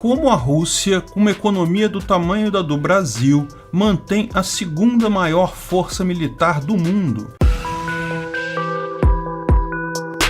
Como a Rússia, com uma economia do tamanho da do Brasil, mantém a segunda maior força militar do mundo.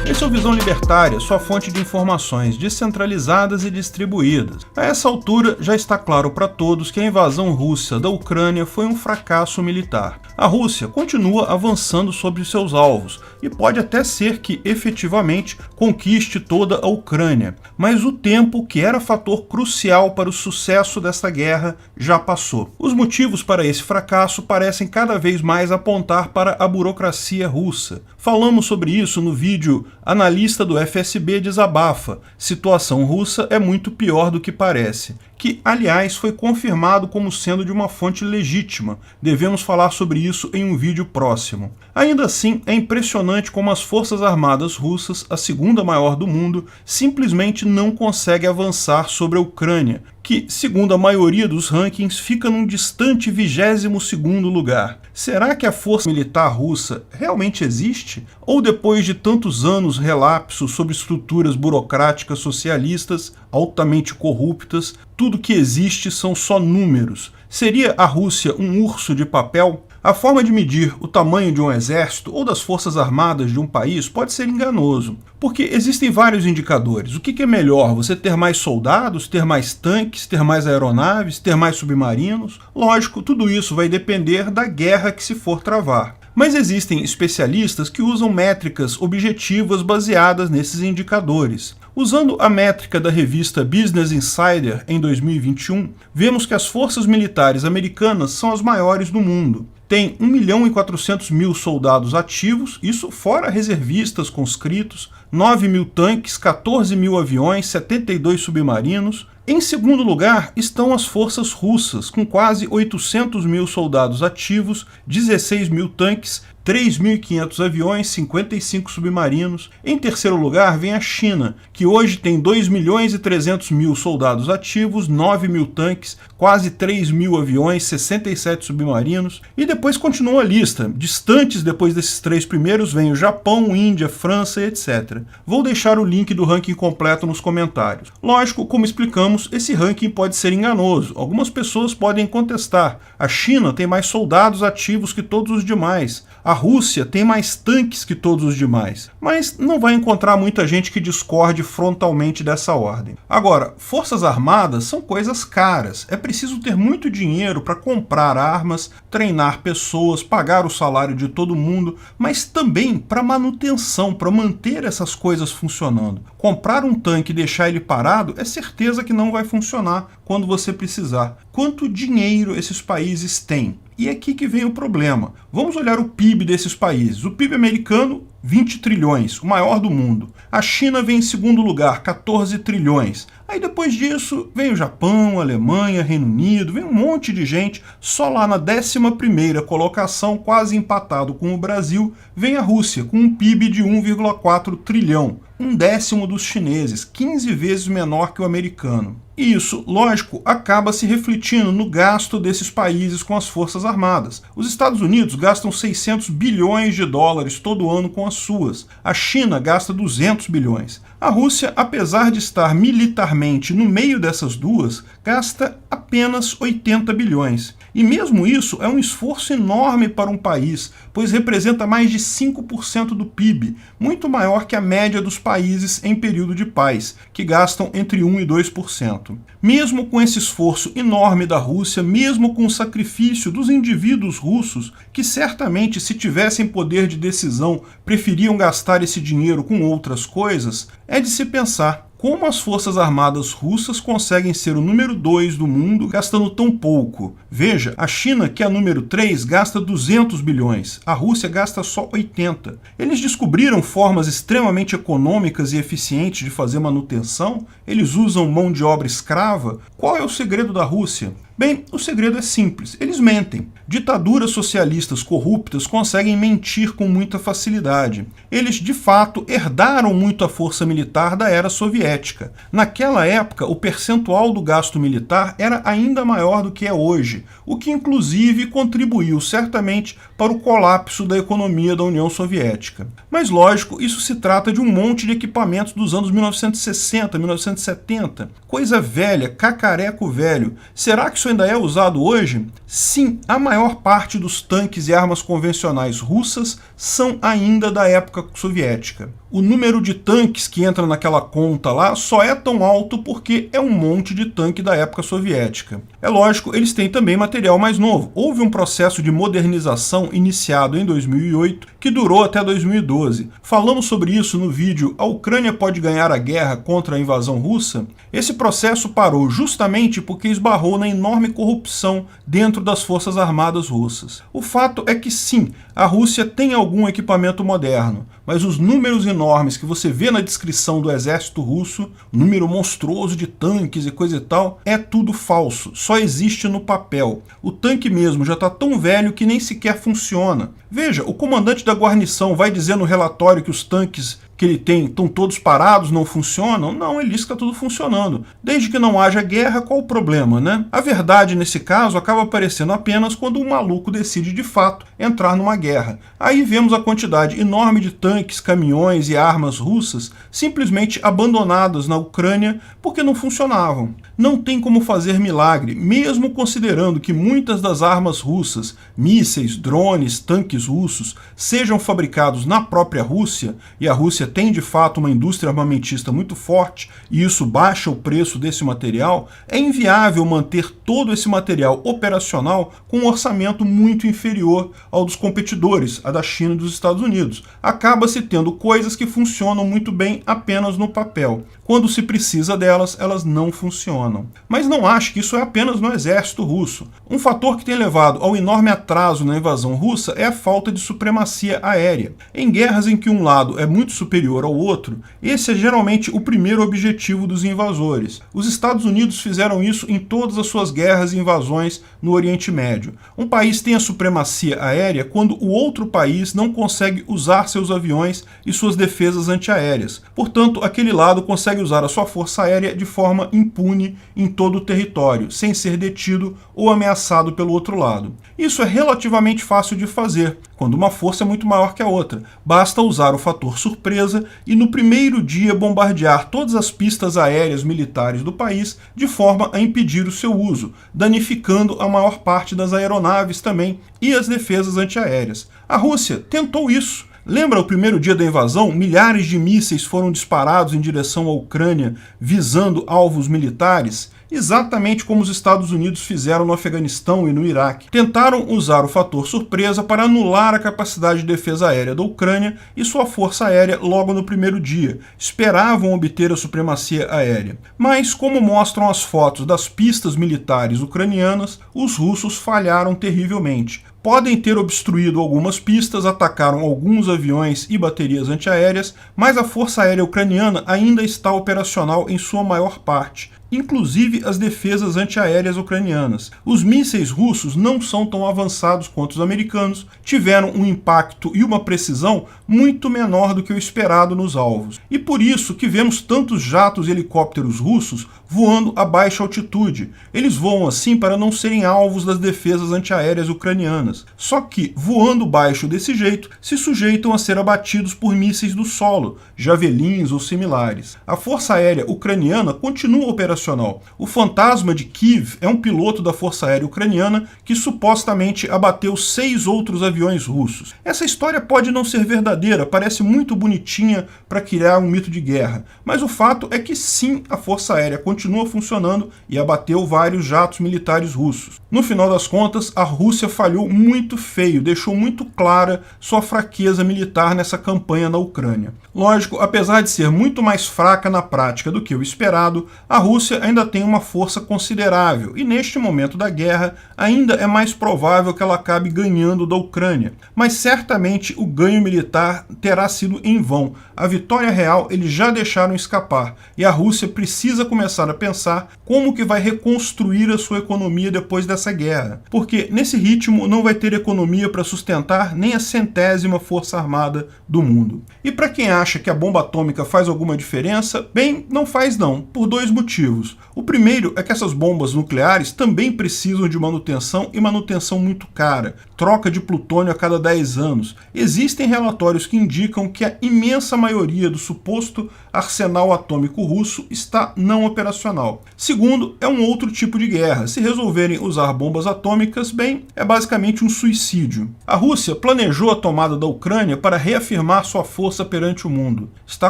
Esse é o Visão Libertária, sua fonte de informações descentralizadas e distribuídas. A essa altura, já está claro para todos que a invasão russa da Ucrânia foi um fracasso militar. A Rússia continua avançando sobre seus alvos, e pode até ser que, efetivamente, conquiste toda a Ucrânia. Mas o tempo, que era fator crucial para o sucesso desta guerra, já passou. Os motivos para esse fracasso parecem cada vez mais apontar para a burocracia russa. Falamos sobre isso no vídeo Analista do FSB desabafa, situação russa é muito pior do que parece, que, aliás, foi confirmado como sendo de uma fonte legítima. Devemos falar sobre isso em um vídeo próximo. Ainda assim, é impressionante como as Forças Armadas russas, a segunda maior do mundo, simplesmente não conseguem avançar sobre a Ucrânia, que, segundo a maioria dos rankings, fica num distante 22º lugar. Será que a força militar russa realmente existe? Ou depois de tantos anos relapsos sobre estruturas burocráticas socialistas, altamente corruptas, tudo que existe são só números? Seria a Rússia um urso de papel? A forma de medir o tamanho de um exército ou das forças armadas de um país pode ser enganoso, porque existem vários indicadores. O que é melhor? Você ter mais soldados, ter mais tanques, ter mais aeronaves, ter mais submarinos? Lógico, tudo isso vai depender da guerra que se for travar. Mas existem especialistas que usam métricas objetivas baseadas nesses indicadores. Usando a métrica da revista Business Insider em 2021, vemos que as forças militares americanas são as maiores do mundo. Tem 1.400.000 soldados ativos, isso fora reservistas conscritos, 9.000 tanques, 14.000 aviões, 72 submarinos. Em segundo lugar estão as forças russas, com quase 800.000 soldados ativos, 16.000 tanques, 3.500 aviões, 55 submarinos. Em terceiro lugar vem a China, que hoje tem 2.300.000 soldados ativos, 9.000 tanques, quase 3.000 aviões, 67 submarinos. E depois continua a lista. Distantes depois desses três primeiros vem o Japão, Índia, França, etc. Vou deixar o link do ranking completo nos comentários. Lógico, como explicamos, esse ranking pode ser enganoso. Algumas pessoas podem contestar. A China tem mais soldados ativos que todos os demais. A Rússia tem mais tanques que todos os demais, mas não vai encontrar muita gente que discorde frontalmente dessa ordem. Agora, forças armadas são coisas caras, é preciso ter muito dinheiro para comprar armas, treinar pessoas, pagar o salário de todo mundo, mas também para manutenção, para manter essas coisas funcionando. Comprar um tanque e deixar ele parado é certeza que não vai funcionar quando você precisar. Quanto dinheiro esses países têm? E é aqui que vem o problema. Vamos olhar o PIB desses países. O PIB americano, 20 trilhões, o maior do mundo. A China vem em segundo lugar, 14 trilhões. Aí depois disso vem o Japão, a Alemanha, Reino Unido, vem um monte de gente. Só lá na 11ª colocação, quase empatado com o Brasil, vem a Rússia, com um PIB de 1,4 trilhão. 1/10 dos chineses, 15 vezes menor que o americano. E isso, lógico, acaba se refletindo no gasto desses países com as forças armadas. Os Estados Unidos gastam 600 bilhões de dólares todo ano com as suas. A China gasta 200 bilhões. A Rússia, apesar de estar militarmente no meio dessas duas, gasta apenas 80 bilhões. E mesmo isso é um esforço enorme para um país, pois representa mais de 5% do PIB, muito maior que a média dos países em período de paz, que gastam entre 1% e 2%. Mesmo com esse esforço enorme da Rússia, mesmo com o sacrifício dos indivíduos russos, que certamente, se tivessem poder de decisão, preferiam gastar esse dinheiro com outras coisas, é de se pensar como as forças armadas russas conseguem ser o número 2 do mundo gastando tão pouco. Veja, a China, que é a número 3, gasta 200 bilhões, a Rússia gasta só 80. Eles descobriram formas extremamente econômicas e eficientes de fazer manutenção? Eles usam mão de obra escrava? Qual é o segredo da Rússia? Bem, o segredo é simples, eles mentem. Ditaduras socialistas corruptas conseguem mentir com muita facilidade. Eles, de fato, herdaram muito a força militar da era soviética. Naquela época, o percentual do gasto militar era ainda maior do que é hoje, o que inclusive contribuiu certamente para o colapso da economia da União Soviética. Mas lógico, isso se trata de um monte de equipamentos dos anos 1960, 1970. Coisa velha, cacareco velho. Será que isso ainda é usado hoje? Sim, a maior parte dos tanques e armas convencionais russas são ainda da época soviética. O número de tanques que entra naquela conta lá só é tão alto porque é um monte de tanque da época soviética. É lógico, eles têm também material mais novo. Houve um processo de modernização iniciado em 2008 que durou até 2012. Falamos sobre isso no vídeo A Ucrânia pode ganhar a guerra contra a invasão russa? Esse processo parou justamente porque esbarrou na enorme corrupção dentro das forças armadas russas. O fato é que sim, a Rússia tem algum equipamento moderno, mas os números enormes que você vê na descrição do exército russo, número monstruoso de tanques e coisa e tal, é tudo falso, só existe no papel. O tanque mesmo já está tão velho que nem sequer funciona. Veja, o comandante da guarnição vai dizer no relatório que os tanques que ele tem estão todos parados, não funcionam? Não, ele diz que está tudo funcionando. Desde que não haja guerra, qual o problema, né? A verdade, nesse caso, acaba aparecendo apenas quando um maluco decide, de fato, entrar numa guerra. Aí vemos a quantidade enorme de tanques, caminhões e armas russas simplesmente abandonadas na Ucrânia porque não funcionavam. Não tem como fazer milagre, mesmo considerando que muitas das armas russas, mísseis, drones, tanques russos, sejam fabricados na própria Rússia, e a Rússia tem de fato uma indústria armamentista muito forte e isso baixa o preço desse material, é inviável manter todo esse material operacional com um orçamento muito inferior ao dos competidores, a da China e dos Estados Unidos. Acaba-se tendo coisas que funcionam muito bem apenas no papel. Quando se precisa delas, elas não funcionam. Mas não ache que isso é apenas no exército russo. Um fator que tem levado ao enorme atraso na invasão russa é a falta de supremacia aérea. Em guerras em que um lado é muito superior ao outro, esse é geralmente o primeiro objetivo dos invasores. Os Estados Unidos fizeram isso em todas as suas guerras e invasões no Oriente Médio. Um país tem a supremacia aérea quando o outro país não consegue usar seus aviões e suas defesas antiaéreas. Portanto, aquele lado consegue usar a sua força aérea de forma impune em todo o território, sem ser detido ou ameaçado pelo outro lado. Isso é relativamente fácil de fazer, quando uma força é muito maior que a outra. Basta usar o fator surpresa e no primeiro dia bombardear todas as pistas aéreas militares do país de forma a impedir o seu uso, danificando a maior parte das aeronaves também e as defesas antiaéreas. A Rússia tentou isso. Lembra o primeiro dia da invasão? Milhares de mísseis foram disparados em direção à Ucrânia, visando alvos militares? Exatamente como os Estados Unidos fizeram no Afeganistão e no Iraque. Tentaram usar o fator surpresa para anular a capacidade de defesa aérea da Ucrânia e sua força aérea logo no primeiro dia. Esperavam obter a supremacia aérea. Mas, como mostram as fotos das pistas militares ucranianas, os russos falharam terrivelmente. Podem ter obstruído algumas pistas, atacaram alguns aviões e baterias antiaéreas, mas a Força Aérea Ucraniana ainda está operacional em sua maior parte, inclusive as defesas antiaéreas ucranianas. Os mísseis russos não são tão avançados quanto os americanos, tiveram um impacto e uma precisão muito menor do que o esperado nos alvos. E por isso que vemos tantos jatos e helicópteros russos voando a baixa altitude. Eles voam assim para não serem alvos das defesas antiaéreas ucranianas. Só que, voando baixo desse jeito, se sujeitam a ser abatidos por mísseis do solo, javelins ou similares. A Força Aérea Ucraniana continua operacional. O Fantasma de Kiev é um piloto da Força Aérea Ucraniana que supostamente abateu 6 outros aviões russos. Essa história pode não ser verdadeira, parece muito bonitinha para criar um mito de guerra, mas o fato é que sim, a Força Aérea continua funcionando e abateu vários jatos militares russos. No final das contas, a Rússia falhou muito feio, deixou muito clara sua fraqueza militar nessa campanha na Ucrânia. Lógico, apesar de ser muito mais fraca na prática do que o esperado, a Rússia ainda tem uma força considerável e neste momento da guerra ainda é mais provável que ela acabe ganhando da Ucrânia. Mas certamente o ganho militar terá sido em vão. A vitória real eles já deixaram escapar e a Rússia precisa começar a pensar como que vai reconstruir a sua economia depois dessa guerra, porque nesse ritmo não vai ter economia para sustentar nem a 100ª força armada do mundo. E para quem acha que a bomba atômica faz alguma diferença, bem, não faz não, por dois motivos. O primeiro é que essas bombas nucleares também precisam de manutenção e manutenção muito cara, troca de plutônio a cada 10 anos. Existem relatórios que indicam que a imensa maioria do suposto arsenal atômico russo está não operacional. Segundo, é um outro tipo de guerra. Se resolverem usar bombas atômicas, bem, é basicamente um suicídio. A Rússia planejou a tomada da Ucrânia para reafirmar sua força perante o mundo. Está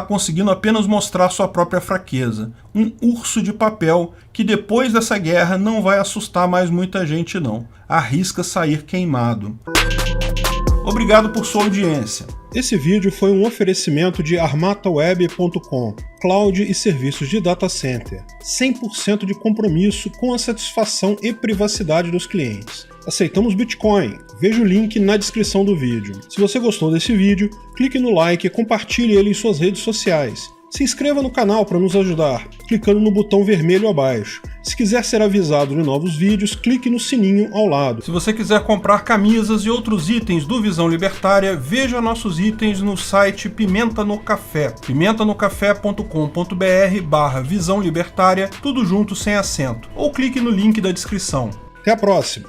conseguindo apenas mostrar sua própria fraqueza. Um urso de papel que depois dessa guerra não vai assustar mais muita gente não. Arrisca sair queimado. Obrigado por sua audiência. Esse vídeo foi um oferecimento de armataweb.com, cloud e serviços de data center, 100% de compromisso com a satisfação e privacidade dos clientes. Aceitamos Bitcoin, veja o link na descrição do vídeo. Se você gostou desse vídeo, clique no like e compartilhe ele em suas redes sociais. Se inscreva no canal para nos ajudar, clicando no botão vermelho abaixo. Se quiser ser avisado de novos vídeos, clique no sininho ao lado. Se você quiser comprar camisas e outros itens do Visão Libertária, veja nossos itens no site Pimenta no Café, pimentanocafé.com.br/Visão Libertária, tudo junto sem acento, ou clique no link da descrição. Até a próxima!